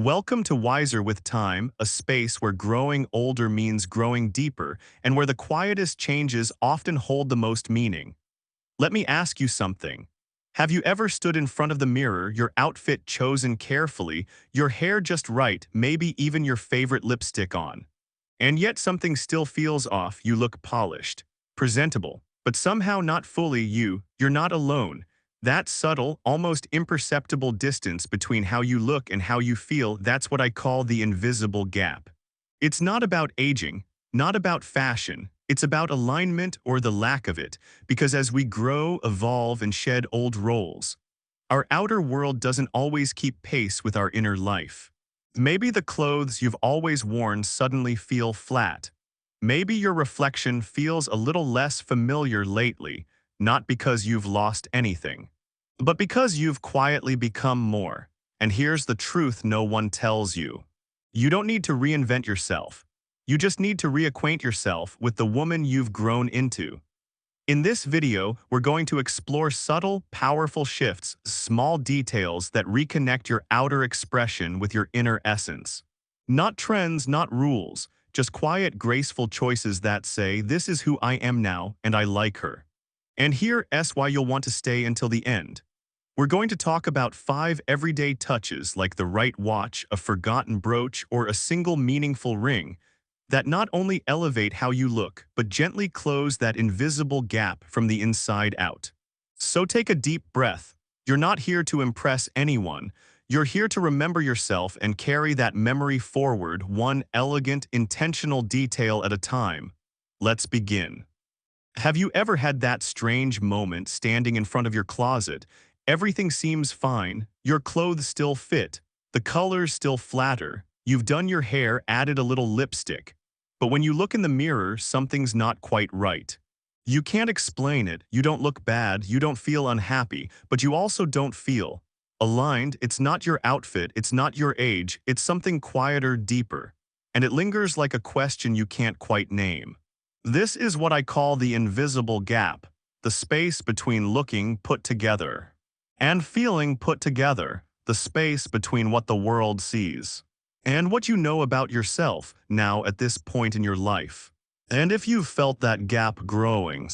Welcome to Wiser with Time, a space where growing older means growing deeper and where the quietest changes often hold the most meaning. Let me ask you something. Have you ever stood in front of the mirror, your outfit chosen carefully, your hair just right, maybe even your favorite lipstick on? And yet something still feels off. You look polished, presentable, but somehow not fully you. You're not alone. That subtle, almost imperceptible distance between how you look and how you feel, that's what I call the invisible gap. It's not about aging, not about fashion. It's about alignment or the lack of it, because as we grow, evolve, and shed old roles, our outer world doesn't always keep pace with our inner life. Maybe the clothes you've always worn suddenly feel flat. Maybe your reflection feels a little less familiar lately, not because you've lost anything, but because you've quietly become more. And here's the truth no one tells you. You don't need to reinvent yourself. You just need to reacquaint yourself with the woman you've grown into. In this video, we're going to explore subtle, powerful shifts, small details that reconnect your outer expression with your inner essence. Not trends, not rules, just quiet, graceful choices that say, this is who I am now, and I like her. And here's why you'll want to stay until the end. We're going to talk about 5 everyday touches like the right watch, a forgotten brooch, or a single meaningful ring that not only elevate how you look, but gently close that invisible gap from the inside out. So take a deep breath. You're not here to impress anyone. You're here to remember yourself and carry that memory forward, one elegant, intentional detail at a time. Let's begin. Have you ever had that strange moment standing in front of your closet? Everything seems fine, your clothes still fit, the colors still flatter, you've done your hair, added a little lipstick. But when you look in the mirror, something's not quite right. You can't explain it, you don't look bad, you don't feel unhappy, but you also don't feel aligned. It's not your outfit, it's not your age, it's something quieter, deeper. And it lingers like a question you can't quite name. This is what I call the invisible gap, the space between looking put together and feeling put together, the space between what the world sees and what you know about yourself now at this point in your life. And if you've felt that gap growing,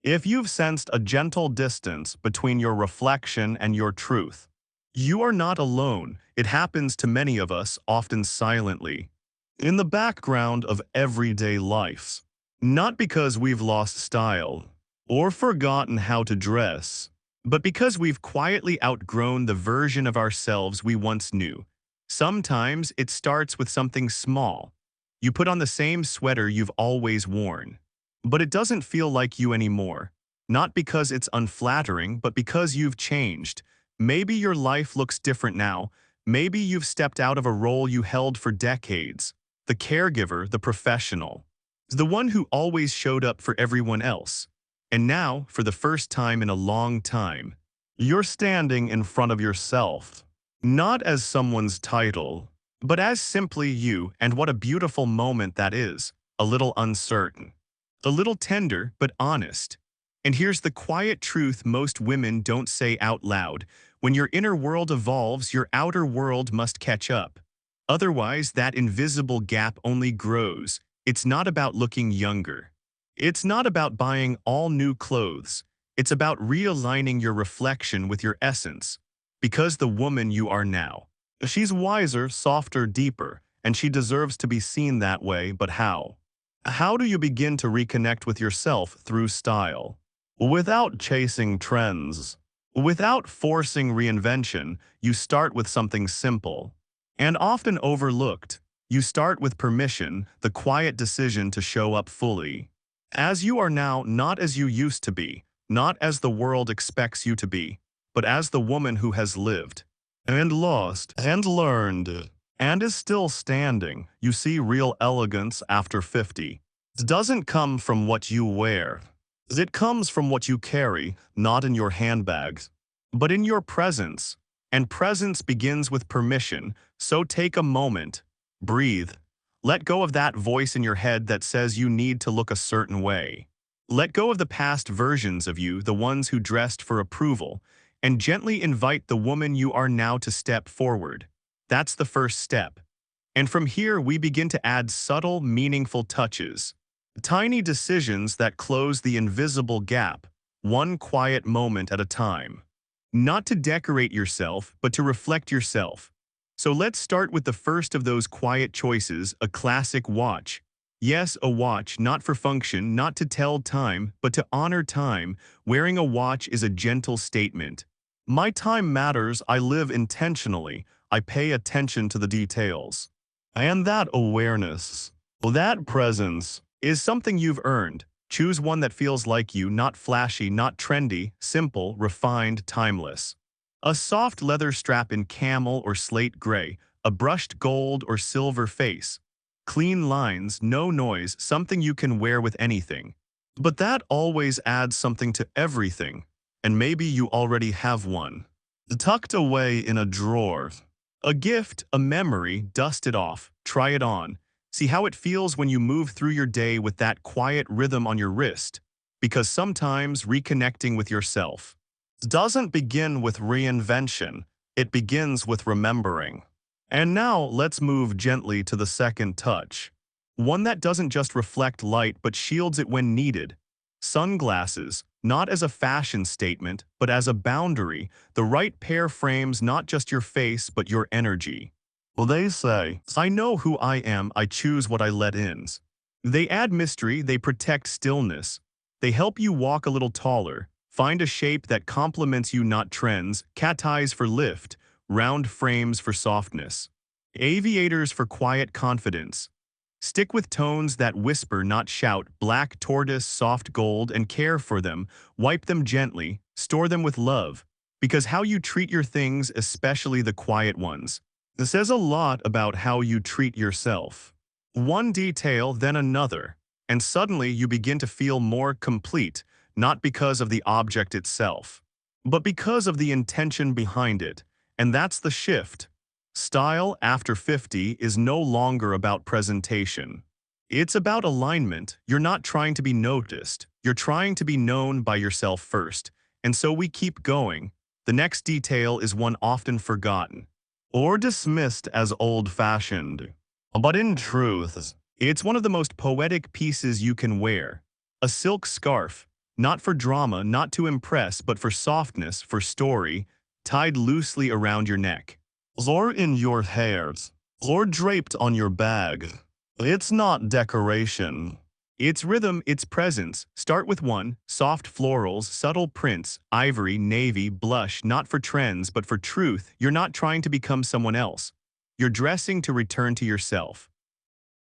if you've sensed a gentle distance between your reflection and your truth, you are not alone. It happens to many of us, often silently, in the background of everyday life. Not because we've lost style or forgotten how to dress, but because we've quietly outgrown the version of ourselves we once knew. Sometimes it starts with something small. You put on the same sweater you've always worn, but it doesn't feel like you anymore. Not because it's unflattering, but because you've changed. Maybe your life looks different now. Maybe you've stepped out of a role you held for decades. The caregiver, the professional, the one who always showed up for everyone else. And now, for the first time in a long time, you're standing in front of yourself. Not as someone's title, but as simply you, and what a beautiful moment that is. A little uncertain, a little tender, but honest. And here's the quiet truth most women don't say out loud. When your inner world evolves, your outer world must catch up. Otherwise, that invisible gap only grows. It's not about looking younger. It's not about buying all new clothes. It's about realigning your reflection with your essence. Because the woman you are now, she's wiser, softer, deeper, and she deserves to be seen that way. But how? How do you begin to reconnect with yourself through style? Without chasing trends, without forcing reinvention, you start with something simple and often overlooked. You start with permission, the quiet decision to show up fully as you are now, not as you used to be, not as the world expects you to be, but as the woman who has lived and lost and learned and is still standing. You see, real elegance after 50 doesn't come from what you wear. It comes from what you carry, not in your handbags, but in your presence. And presence begins with permission, so take a moment, breathe. Let go of that voice in your head that says you need to look a certain way. Let go of the past versions of you, the ones who dressed for approval, and gently invite the woman you are now to step forward. That's the first step. And from here, we begin to add subtle, meaningful touches. Tiny decisions that close the invisible gap, one quiet moment at a time. Not to decorate yourself, but to reflect yourself. So let's start with the first of those quiet choices, a classic watch. Yes, a watch, not for function, not to tell time, but to honor time. Wearing a watch is a gentle statement. My time matters, I live intentionally, I pay attention to the details. And that awareness, that presence, is something you've earned. Choose one that feels like you, not flashy, not trendy, simple, refined, timeless. A soft leather strap in camel or slate gray, a brushed gold or silver face. Clean lines, no noise, something you can wear with anything. But that always adds something to everything, and maybe you already have one. Tucked away in a drawer. A gift, a memory, dust it off, try it on. See how it feels when you move through your day with that quiet rhythm on your wrist. Because sometimes reconnecting with yourself doesn't begin with reinvention, it begins with remembering. And now let's move gently to the second touch. One that doesn't just reflect light but shields it when needed. Sunglasses, not as a fashion statement, but as a boundary. The right pair frames not just your face but your energy. Well, they say, I know who I am, I choose what I let in. They add mystery, they protect stillness. They help you walk a little taller, find a shape that complements you, not trends, cat eyes for lift, round frames for softness. Aviators for quiet confidence. Stick with tones that whisper, not shout, black tortoise, soft gold, and care for them. Wipe them gently, store them with love. Because how you treat your things, especially the quiet ones, this says a lot about how you treat yourself. One detail, then another, and suddenly you begin to feel more complete, not because of the object itself, but because of the intention behind it. And that's the shift. Style after 50 is no longer about presentation. It's about alignment. You're not trying to be noticed. You're trying to be known by yourself first. And so we keep going. The next detail is one often forgotten or dismissed as old-fashioned. But in truth, it's one of the most poetic pieces you can wear. A silk scarf, not for drama, not to impress, but for softness, for story, tied loosely around your neck. Or in your hairs, or draped on your bag. It's not decoration. It's rhythm, it's presence. Start with one, soft florals, subtle prints, ivory, navy, blush, not for trends, but for truth. You're not trying to become someone else. You're dressing to return to yourself.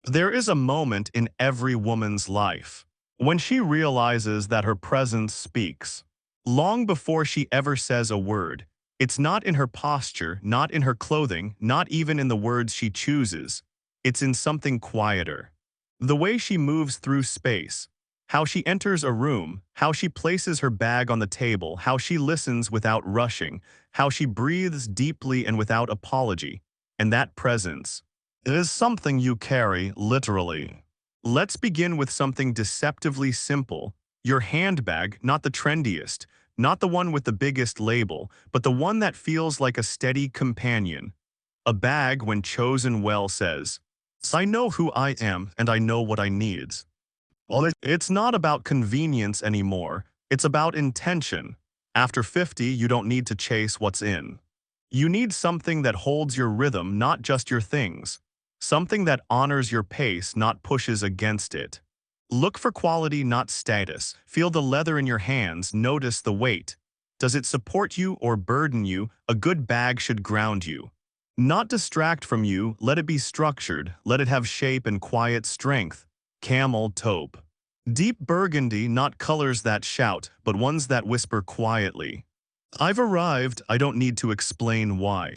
There is a moment in every woman's life when she realizes that her presence speaks. Long before she ever says a word. It's not in her posture, not in her clothing, not even in the words she chooses. It's in something quieter. The way she moves through space, how she enters a room, how she places her bag on the table, how she listens without rushing, how she breathes deeply and without apology. And that presence is something you carry literally. Let's begin with something deceptively simple. Your handbag, not the trendiest, not the one with the biggest label, but the one that feels like a steady companion. A bag, when chosen well, says, I know who I am and I know what I need. Well, it's not about convenience anymore. It's about intention. After 50, you don't need to chase what's in. You need something that holds your rhythm, not just your things. Something that honors your pace, not pushes against it. Look for quality, not status. Feel the leather in your hands, notice the weight. Does it support you or burden you? A good bag should ground you. Not distract from you, let it be structured, let it have shape and quiet strength. Camel taupe. Deep burgundy, not colors that shout, but ones that whisper quietly. I've arrived, I don't need to explain why.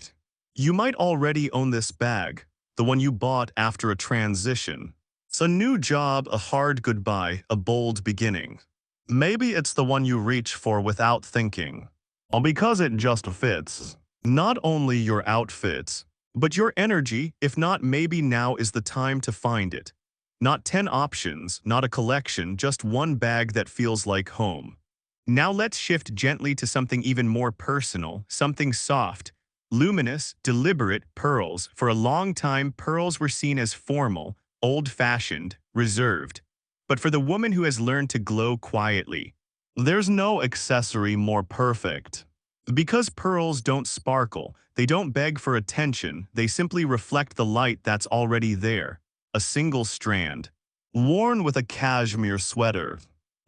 You might already own this bag, the one you bought after a transition. It's a new job, a hard goodbye, a bold beginning. Maybe it's the one you reach for without thinking. Or because it just fits. Not only your outfits, but your energy. If not, maybe now is the time to find it. Not 10 options, not a collection, just one bag that feels like home. Now let's shift gently to something even more personal, something soft. Luminous, deliberate pearls. For a long time, pearls were seen as formal, old-fashioned, reserved. But for the woman who has learned to glow quietly, there's no accessory more perfect. Because pearls don't sparkle, they don't beg for attention, they simply reflect the light that's already there. A single strand, worn with a cashmere sweater,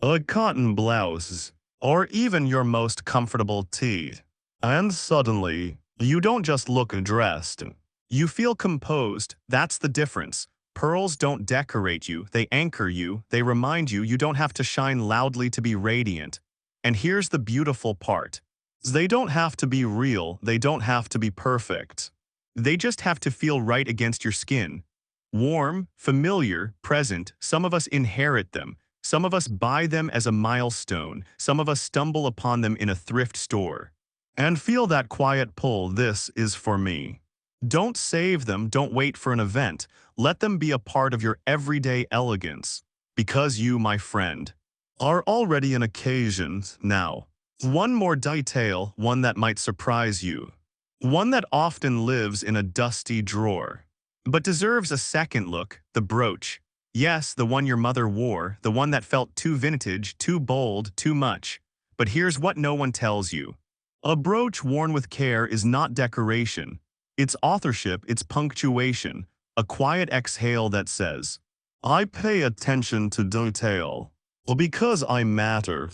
a cotton blouse, or even your most comfortable tee. And suddenly, you don't just look dressed. You feel composed. That's the difference. Pearls don't decorate you, they anchor you, they remind you you don't have to shine loudly to be radiant. And here's the beautiful part. They don't have to be real, they don't have to be perfect. They just have to feel right against your skin. Warm, familiar, present, some of us inherit them. Some of us buy them as a milestone, some of us stumble upon them in a thrift store. And feel that quiet pull, this is for me. Don't save them, don't wait for an event. Let them be a part of your everyday elegance. Because you, my friend, are already an occasion now. One more detail, one that might surprise you. One that often lives in a dusty drawer, but deserves a second look, the brooch. Yes, the one your mother wore, the one that felt too vintage, too bold, too much. But here's what no one tells you. A brooch worn with care is not decoration. It's authorship, it's punctuation, a quiet exhale that says, I pay attention to detail. Well, because I matter.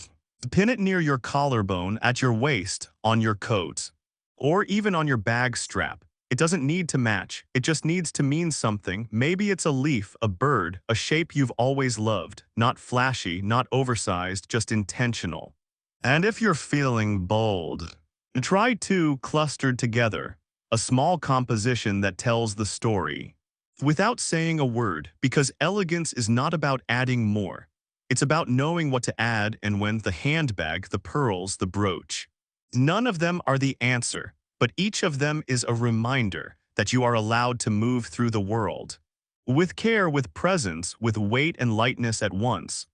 Pin it near your collarbone, at your waist, on your coat, or even on your bag strap. It doesn't need to match, it just needs to mean something. Maybe it's a leaf, a bird, a shape you've always loved. Not flashy, not oversized, just intentional. And if you're feeling bold, try two clustered together. A small composition that tells the story. Without saying a word, because elegance is not about adding more. It's about knowing what to add and when. The handbag, the pearls, the brooch. None of them are the answer, but each of them is a reminder that you are allowed to move through the world. With care, with presence, with weight and lightness at once.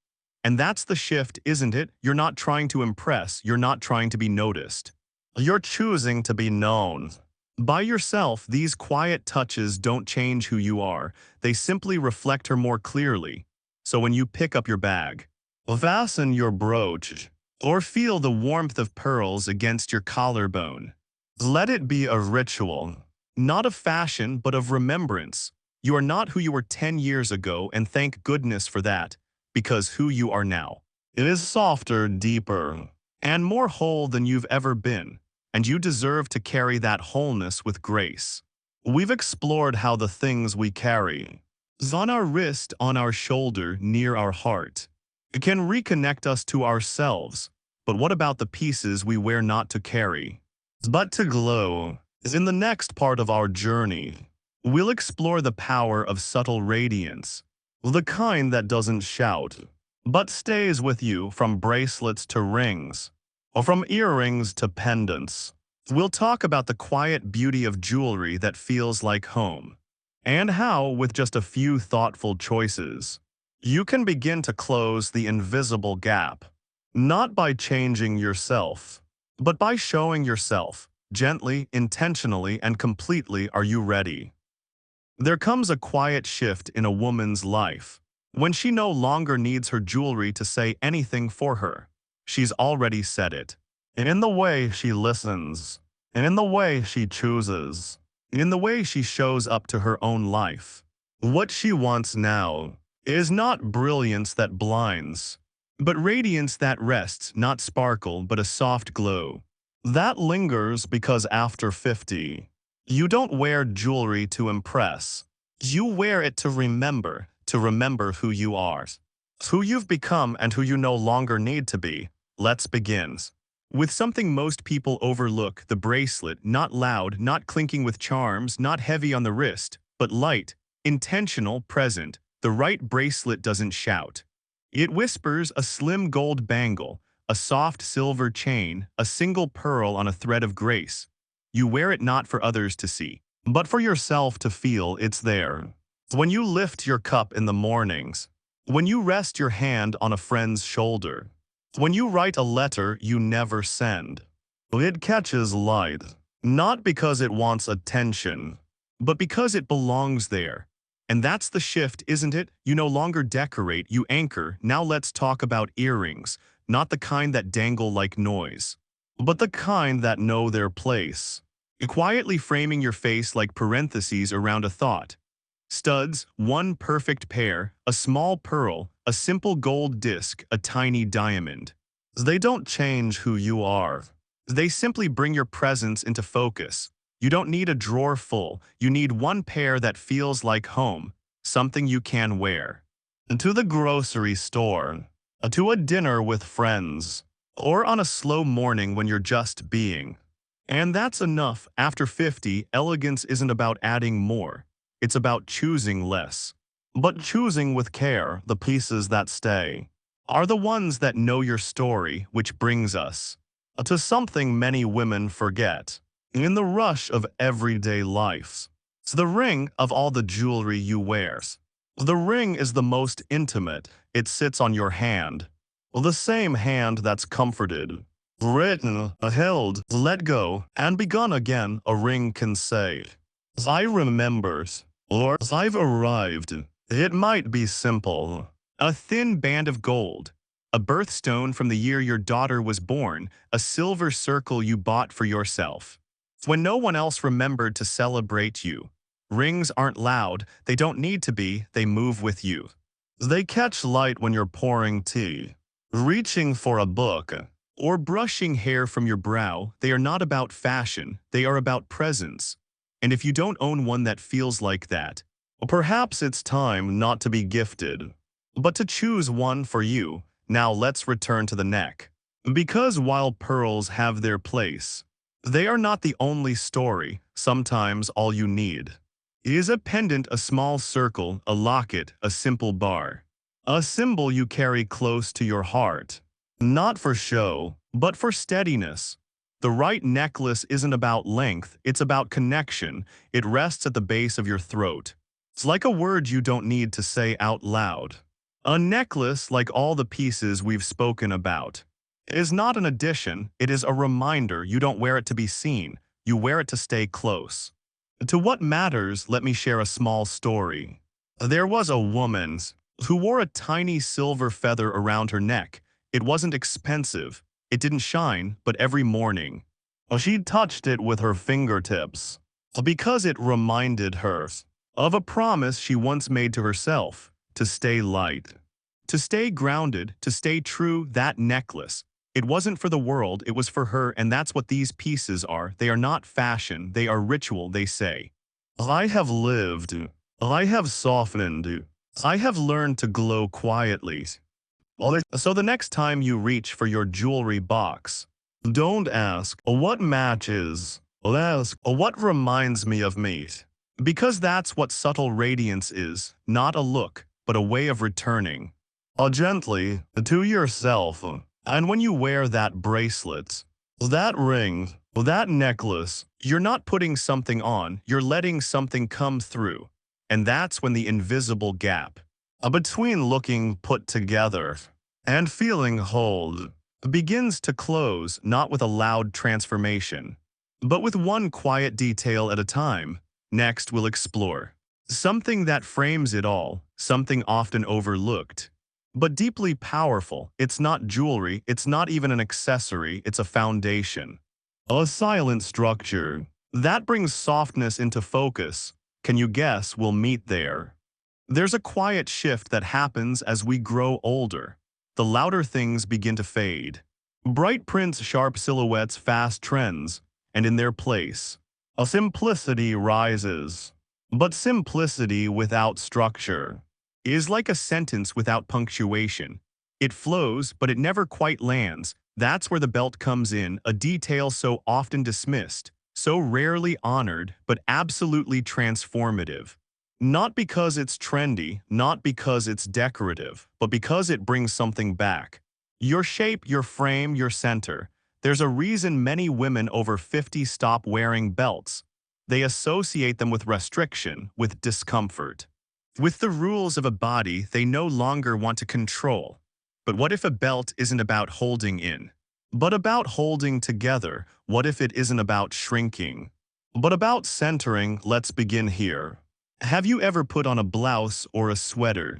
And that's the shift, isn't it? You're not trying to impress, you're not trying to be noticed. You're choosing to be known. By yourself, these quiet touches don't change who you are, they simply reflect her more clearly. So when you pick up your bag, fasten your brooch, or feel the warmth of pearls against your collarbone, let it be a ritual, not of fashion but of remembrance. You are not who you were 10 years ago, and thank goodness for that, because who you are now, it is softer, deeper, and more whole than you've ever been. And you deserve to carry that wholeness with grace. We've explored how the things we carry, on our wrist, on our shoulder, near our heart, can reconnect us to ourselves. But what about the pieces we wear not to carry, but to glow? In the next part of our journey, we'll explore the power of subtle radiance, the kind that doesn't shout, but stays with you. From bracelets to rings, or from earrings to pendants. We'll talk about the quiet beauty of jewelry that feels like home, and how, with just a few thoughtful choices, you can begin to close the invisible gap. Not by changing yourself, but by showing yourself, gently, intentionally, and completely. Are you ready? There comes a quiet shift in a woman's life, when she no longer needs her jewelry to say anything for her. She's already said it. And in the way she listens, and in the way she chooses, in the way she shows up to her own life. What she wants now is not brilliance that blinds, but radiance that rests, not sparkle, but a soft glow that lingers. Because after 50, you don't wear jewelry to impress. You wear it to remember who you are, who you've become, and who you no longer need to be. Let's begin with something most people overlook: the bracelet. Not loud, not clinking with charms, not heavy on the wrist, but light, intentional, present. The right bracelet doesn't shout. It whispers: a slim gold bangle, a soft silver chain, a single pearl on a thread of grace. You wear it not for others to see, but for yourself to feel it's there. When you lift your cup in the mornings, when you rest your hand on a friend's shoulder, when you write a letter you never send, it catches light. Not because it wants attention, but because it belongs there. And that's the shift, isn't it? You no longer decorate, you anchor. Now let's talk about earrings, not the kind that dangle like noise, but the kind that know their place. Quietly framing your face like parentheses around a thought. Studs, one perfect pair, a small pearl, a simple gold disc, a tiny diamond. They don't change who you are. They simply bring your presence into focus. You don't need a drawer full. You need one pair that feels like home, something you can wear. To the grocery store, to a dinner with friends, or on a slow morning when you're just being. And that's enough. After 50, elegance isn't about adding more. It's about choosing less. But choosing with care, the pieces that stay are the ones that know your story, which brings us to something many women forget. In the rush of everyday life, it's the ring of all the jewelry you wear. The ring is the most intimate. It sits on your hand. The same hand that's comforted, written, held, let go, and begun again. A ring can say, I remembers, or I've arrived. It might be simple. A thin band of gold, a birthstone from the year your daughter was born, a silver circle you bought for yourself. When no one else remembered to celebrate you. Rings aren't loud, they don't need to be, they move with you. They catch light when you're pouring tea, reaching for a book, or brushing hair from your brow. They are not about fashion, they are about presence. And if you don't own one that feels like that, perhaps it's time not to be gifted, but to choose one for you. Now let's return to the neck. Because while pearls have their place, they are not the only story. Sometimes all you need is a pendant, a small circle, a locket, a simple bar. A symbol you carry close to your heart. Not for show, but for steadiness. The right necklace isn't about length, it's about connection. It rests at the base of your throat. It's like a word you don't need to say out loud. A necklace, like all the pieces we've spoken about, is not an addition, it is a reminder. You don't wear it to be seen, you wear it to stay close. To what matters, let me share a small story. There was a woman who wore a tiny silver feather around her neck. It wasn't expensive, it didn't shine, but every morning, she touched it with her fingertips because it reminded her of a promise she once made to herself, to stay light, to stay grounded, to stay true. That necklace, it wasn't for the world, it was for her, and that's what these pieces are. They are not fashion, they are ritual. They say, I have lived, I have softened, I have learned to glow quietly. So the next time you reach for your jewelry box, don't ask, what matches? Ask, what reminds me of me? Because that's what subtle radiance is, not a look, but a way of returning gently to yourself. And when you wear that bracelet, that ring, that necklace, you're not putting something on, you're letting something come through. And that's when the invisible gap between looking put together and feeling whole begins to close, not with a loud transformation, but with one quiet detail at a time. Next, we'll explore something that frames it all, something often overlooked, but deeply powerful. It's not jewelry, it's not even an accessory, it's a foundation. A silent structure that brings softness into focus. Can you guess? We'll meet there. There's a quiet shift that happens as we grow older. The louder things begin to fade. Bright prints, sharp silhouettes, fast trends, and in their place, a simplicity rises. But simplicity without structure is like a sentence without punctuation. It flows, but it never quite lands. That's where the belt comes in, a detail so often dismissed, so rarely honored, but absolutely transformative. Not because it's trendy, not because it's decorative, but because it brings something back. Your shape, your frame, your center. There's a reason many women over 50 stop wearing belts. They associate them with restriction, with discomfort, with the rules of a body they no longer want to control. But what if a belt isn't about holding in? But about holding together, what if it isn't about shrinking? But about centering, let's begin here. Have you ever put on a blouse or a sweater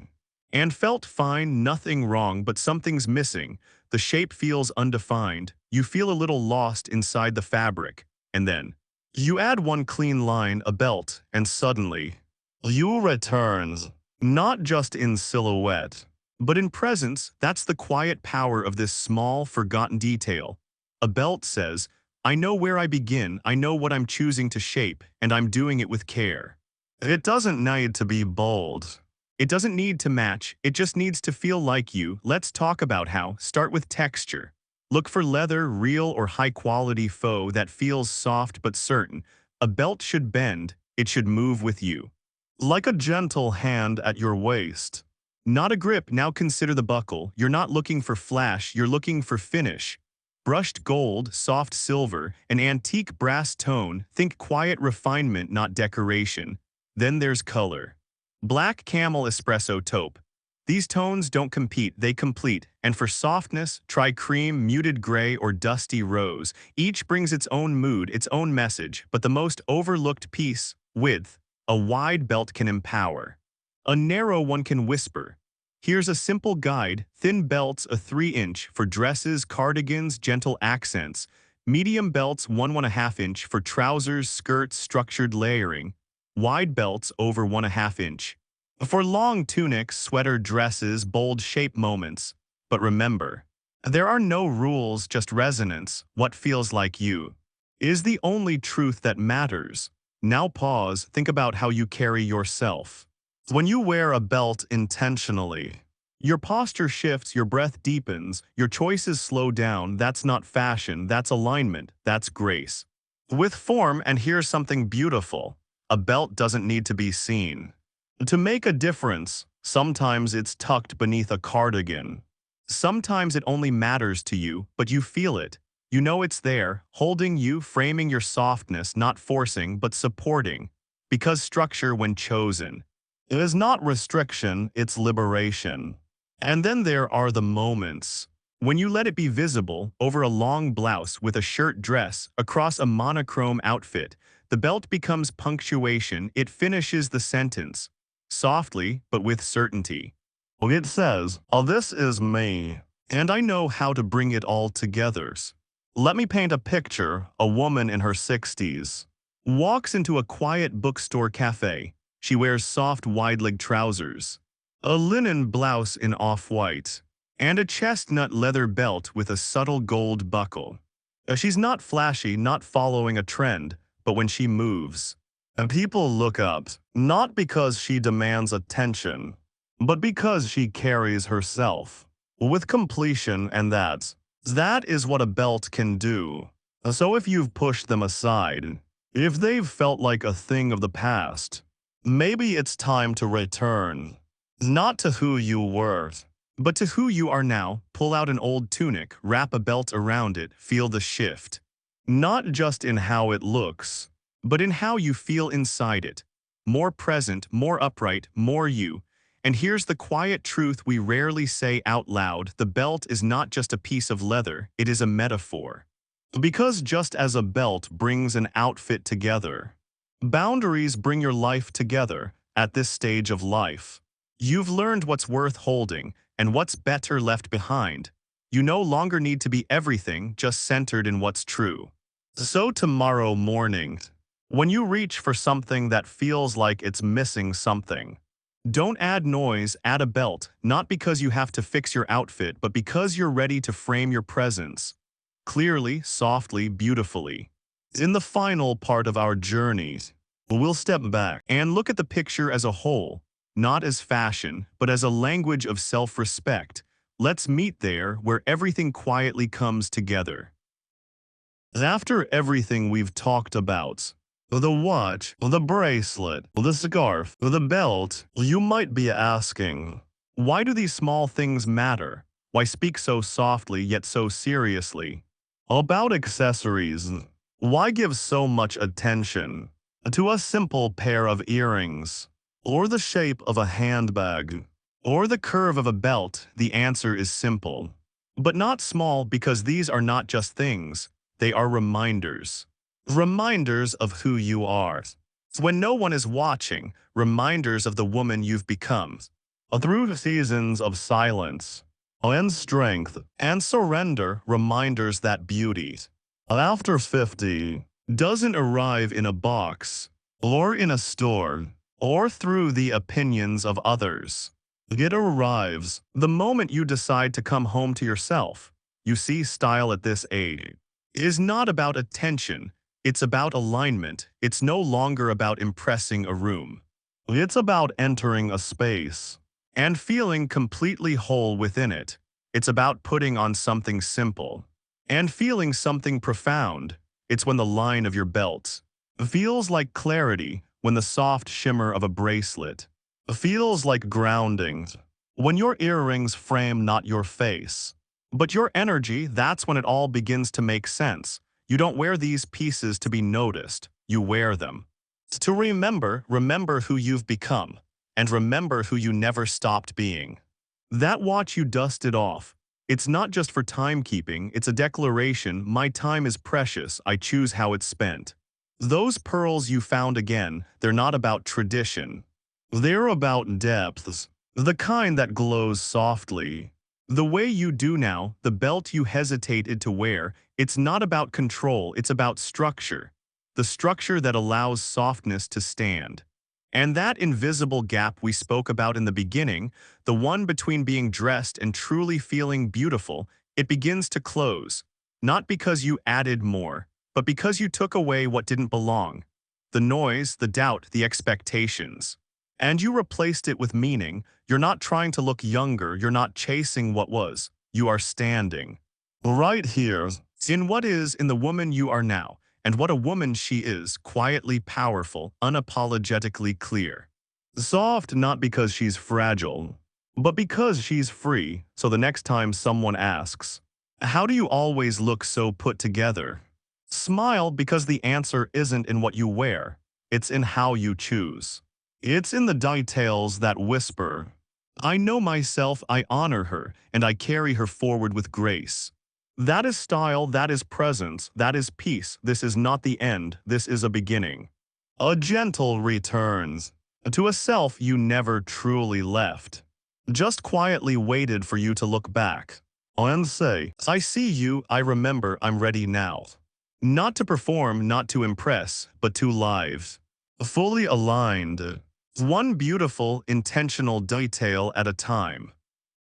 and felt fine, nothing wrong, but something's missing? The shape feels undefined. You feel a little lost inside the fabric. And then you add one clean line, a belt, and suddenly you returns. Not just in silhouette, but in presence. That's the quiet power of this small, forgotten detail. A belt says, I know where I begin, I know what I'm choosing to shape, and I'm doing it with care. It doesn't need to be bold. It doesn't need to match, it just needs to feel like you. Let's talk about how. Start with texture. Look for leather, real or high-quality faux that feels soft but certain. A belt should bend, it should move with you. Like a gentle hand at your waist. Not a grip. Now consider the buckle. You're not looking for flash, you're looking for finish. Brushed gold, soft silver, an antique brass tone. Think quiet refinement, not decoration. Then there's color. Black camel espresso taupe. These tones don't compete, they complete. And for softness, try cream, muted gray, or dusty rose. Each brings its own mood, its own message, but the most overlooked piece, width. A wide belt can empower. A narrow one can whisper. Here's a simple guide: thin belts a 3-inch for dresses, cardigans, gentle accents. Medium belts 1.5 inch for trousers, skirts, structured layering. Wide belts over 1.5 inch. For long tunics, sweater dresses, bold shape moments. But remember, there are no rules, just resonance. What feels like you is the only truth that matters. Now pause, think about how you carry yourself. When you wear a belt intentionally, your posture shifts, your breath deepens, your choices slow down. That's not fashion, that's alignment, that's grace. With form, and here's something beautiful. A belt doesn't need to be seen to make a difference. Sometimes it's tucked beneath a cardigan. Sometimes it only matters to you, but you feel it. You know it's there, holding you, framing your softness, not forcing, but supporting. Because structure, when chosen, it is not restriction, it's liberation. And then there are the moments when you let it be visible over a long blouse with a shirt dress, across a monochrome outfit. The belt becomes punctuation, it finishes the sentence. Softly, but with certainty. It says, oh, this is me, and I know how to bring it all together. Let me paint a picture. A woman in her 60s walks into a quiet bookstore cafe. She wears soft wide-leg trousers, a linen blouse in off-white, and a chestnut leather belt with a subtle gold buckle. She's not flashy, not following a trend, but when she moves, and people look up, not because she demands attention, but because she carries herself with completion, and that is what a belt can do. So if you've pushed them aside, if they've felt like a thing of the past, maybe it's time to return. Not to who you were, but to who you are now. Pull out an old tunic, wrap a belt around it, feel the shift. Not just in how it looks, but in how you feel inside it. More present, more upright, more you. And here's the quiet truth we rarely say out loud: the belt is not just a piece of leather, it is a metaphor. Because just as a belt brings an outfit together, boundaries bring your life together. At this stage of life, you've learned what's worth holding and what's better left behind. You no longer need to be everything, just centered in what's true. So tomorrow morning, when you reach for something that feels like it's missing something, don't add noise, add a belt, not because you have to fix your outfit, but because you're ready to frame your presence. Clearly, softly, beautifully. In the final part of our journey, we'll step back and look at the picture as a whole, not as fashion, but as a language of self-respect. Let's meet there, where everything quietly comes together. After everything we've talked about, the watch, the bracelet, the scarf, the belt, you might be asking, why do these small things matter? Why speak so softly yet so seriously about accessories? Why give so much attention to a simple pair of earrings, or the shape of a handbag, or the curve of a belt? The answer is simple. But not small because these are not just things, they are reminders. Reminders of who you are. When no one is watching, reminders of the woman you've become. Through the seasons of silence and strength and surrender, reminders that beauty, after 50, doesn't arrive in a box or in a store or through the opinions of others. It arrives the moment you decide to come home to yourself. You see, style at this age is not about attention, it's about alignment. It's no longer about impressing a room. It's about entering a space and feeling completely whole within it. It's about putting on something simple and feeling something profound. It's when the line of your belt feels like clarity, when the soft shimmer of a bracelet feels like grounding, when your earrings frame not your face, but your energy. That's when it all begins to make sense. You don't wear these pieces to be noticed. You wear them to remember who you've become, and remember who you never stopped being. That watch you dusted off, it's not just for timekeeping, it's a declaration: my time is precious, I choose how it's spent. Those pearls you found again, they're not about tradition. They're about depths, the kind that glows softly. The way you do now, the belt you hesitated to wear, it's not about control, it's about structure. The structure that allows softness to stand. And that invisible gap we spoke about in the beginning, the one between being dressed and truly feeling beautiful, it begins to close. Not because you added more, but because you took away what didn't belong. The noise, the doubt, the expectations. And you replaced it with meaning. You're not trying to look younger, you're not chasing what was. You are standing right here, in what is, in the woman you are now. And what a woman she is, quietly powerful, unapologetically clear. Soft not because she's fragile, but because she's free. So the next time someone asks, how do you always look so put together? Smile, because the answer isn't in what you wear, it's in how you choose. It's in the details that whisper, I know myself, I honor her, and I carry her forward with grace. That is style, that is presence, that is peace. This is not the end, this is a beginning. A gentle returns to a self you never truly left. Just quietly waited for you to look back and say, I see you, I remember, I'm ready now. Not to perform, not to impress, but to live. Fully aligned. One beautiful, intentional detail at a time.